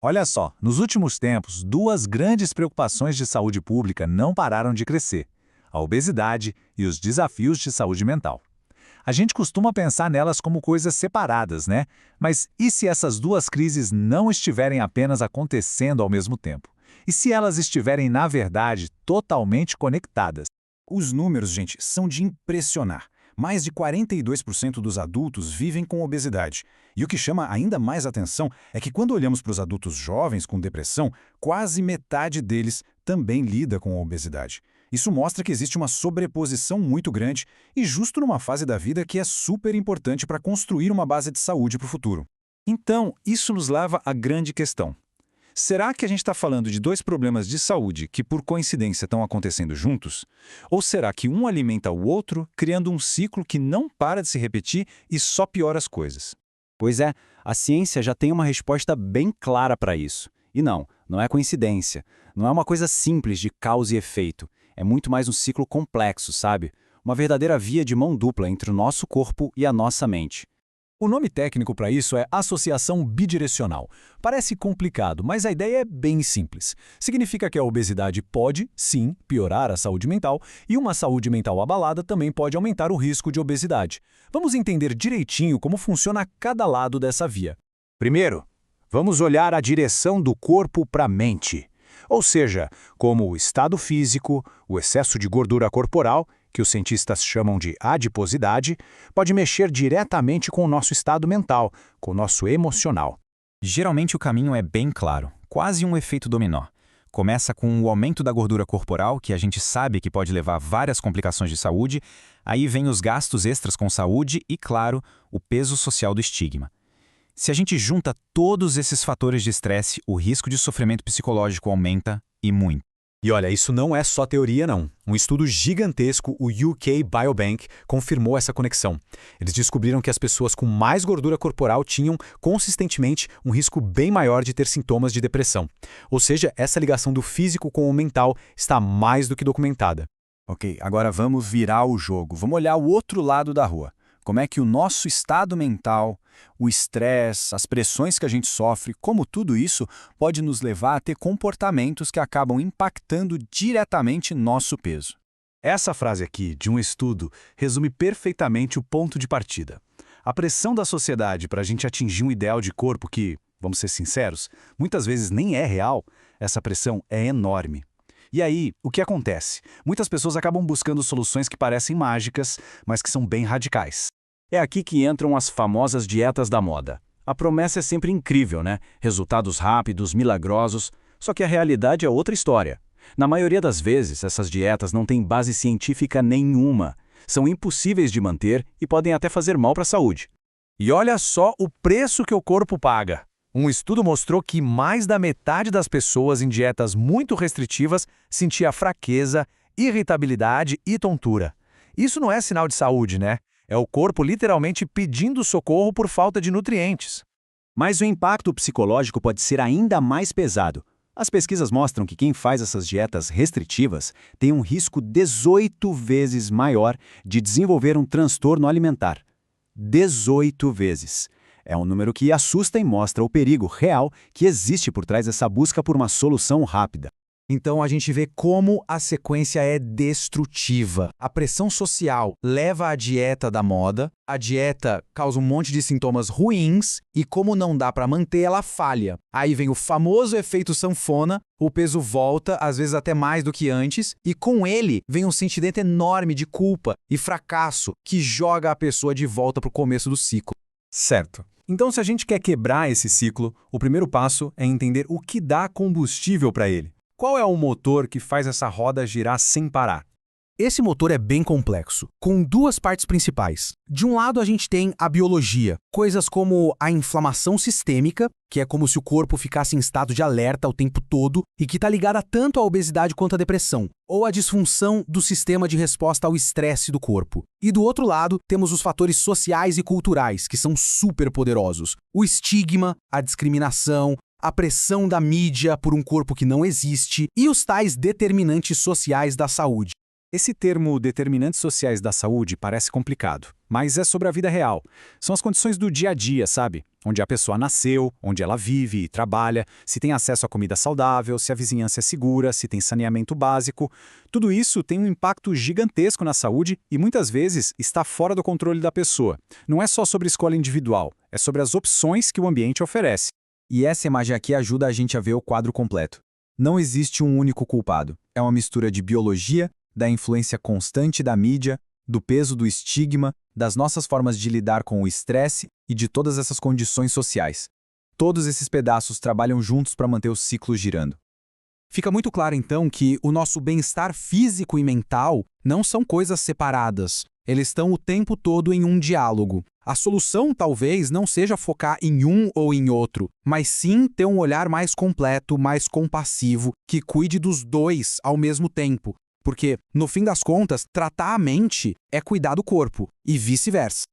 Olha só, nos últimos tempos, duas grandes preocupações de saúde pública não pararam de crescer: a obesidade e os desafios de saúde mental. A gente costuma pensar nelas como coisas separadas, né? Mas e se essas duas crises não estiverem apenas acontecendo ao mesmo tempo? E se elas estiverem, na verdade, totalmente conectadas? Os números, gente, são de impressionar. Mais de 42% dos adultos vivem com obesidade. E o que chama ainda mais atenção é que quando olhamos para os adultos jovens com depressão, quase metade deles também lida com a obesidade. Isso mostra que existe uma sobreposição muito grande e justo numa fase da vida que é super importante para construir uma base de saúde para o futuro. Então, isso nos leva à grande questão. Será que a gente está falando de dois problemas de saúde que, por coincidência, estão acontecendo juntos? Ou será que um alimenta o outro, criando um ciclo que não para de se repetir e só piora as coisas? Pois é, a ciência já tem uma resposta bem clara para isso. E não é coincidência. Não é uma coisa simples de causa e efeito. É muito mais um ciclo complexo, sabe? Uma verdadeira via de mão dupla entre o nosso corpo e a nossa mente. O nome técnico para isso é associação bidirecional. Parece complicado, mas a ideia é bem simples. Significa que a obesidade pode, sim, piorar a saúde mental, e uma saúde mental abalada também pode aumentar o risco de obesidade. Vamos entender direitinho como funciona cada lado dessa via. Primeiro, vamos olhar a direção do corpo para a mente. Ou seja, como o estado físico, o excesso de gordura corporal, que os cientistas chamam de adiposidade, pode mexer diretamente com o nosso estado mental, com o nosso emocional. Geralmente o caminho é bem claro, quase um efeito dominó. Começa com o aumento da gordura corporal, que a gente sabe que pode levar a várias complicações de saúde, aí vem os gastos extras com saúde e, claro, o peso social do estigma. Se a gente junta todos esses fatores de estresse, o risco de sofrimento psicológico aumenta e muito. E olha, isso não é só teoria, não. Um estudo gigantesco, o UK Biobank, confirmou essa conexão. Eles descobriram que as pessoas com mais gordura corporal tinham, consistentemente, um risco bem maior de ter sintomas de depressão. Ou seja, essa ligação do físico com o mental está mais do que documentada. Ok, agora vamos virar o jogo. Vamos olhar o outro lado da rua. Como é que o nosso estado mental, o estresse, as pressões que a gente sofre, como tudo isso pode nos levar a ter comportamentos que acabam impactando diretamente nosso peso. Essa frase aqui, de um estudo, resume perfeitamente o ponto de partida. A pressão da sociedade para a gente atingir um ideal de corpo que, vamos ser sinceros, muitas vezes nem é real, essa pressão é enorme. E aí, o que acontece? Muitas pessoas acabam buscando soluções que parecem mágicas, mas que são bem radicais. É aqui que entram as famosas dietas da moda. A promessa é sempre incrível, né? Resultados rápidos, milagrosos. Só que a realidade é outra história. Na maioria das vezes, essas dietas não têm base científica nenhuma. São impossíveis de manter e podem até fazer mal para a saúde. E olha só o preço que o corpo paga. Um estudo mostrou que mais da metade das pessoas em dietas muito restritivas sentia fraqueza, irritabilidade e tontura. Isso não é sinal de saúde, né? É o corpo literalmente pedindo socorro por falta de nutrientes. Mas o impacto psicológico pode ser ainda mais pesado. As pesquisas mostram que quem faz essas dietas restritivas tem um risco 18 vezes maior de desenvolver um transtorno alimentar. 18 vezes. É um número que assusta e mostra o perigo real que existe por trás dessa busca por uma solução rápida. Então a gente vê como a sequência é destrutiva. A pressão social leva à dieta da moda, a dieta causa um monte de sintomas ruins e como não dá para manter, ela falha. Aí vem o famoso efeito sanfona, o peso volta, às vezes até mais do que antes, e com ele vem um sentimento enorme de culpa e fracasso que joga a pessoa de volta para o começo do ciclo. Certo. Então, se a gente quer quebrar esse ciclo, o primeiro passo é entender o que dá combustível para ele. Qual é o motor que faz essa roda girar sem parar? Esse motor é bem complexo, com duas partes principais. De um lado, a gente tem a biologia, coisas como a inflamação sistêmica, que é como se o corpo ficasse em estado de alerta o tempo todo e que está ligada tanto à obesidade quanto à depressão, ou a disfunção do sistema de resposta ao estresse do corpo. E do outro lado, temos os fatores sociais e culturais, que são super poderosos. O estigma, a discriminação, a pressão da mídia por um corpo que não existe e os tais determinantes sociais da saúde. Esse termo determinantes sociais da saúde parece complicado, mas é sobre a vida real. São as condições do dia a dia, sabe? Onde a pessoa nasceu, onde ela vive e trabalha, se tem acesso a comida saudável, se a vizinhança é segura, se tem saneamento básico. Tudo isso tem um impacto gigantesco na saúde e muitas vezes está fora do controle da pessoa. Não é só sobre escolha individual, é sobre as opções que o ambiente oferece. E essa imagem aqui ajuda a gente a ver o quadro completo. Não existe um único culpado. É uma mistura de biologia, da influência constante da mídia, do peso do estigma, das nossas formas de lidar com o estresse e de todas essas condições sociais. Todos esses pedaços trabalham juntos para manter o ciclo girando. Fica muito claro, então, que o nosso bem-estar físico e mental não são coisas separadas. Eles estão o tempo todo em um diálogo. A solução, talvez, não seja focar em um ou em outro, mas sim ter um olhar mais completo, mais compassivo, que cuide dos dois ao mesmo tempo. Porque, no fim das contas, tratar a mente é cuidar do corpo, e vice-versa.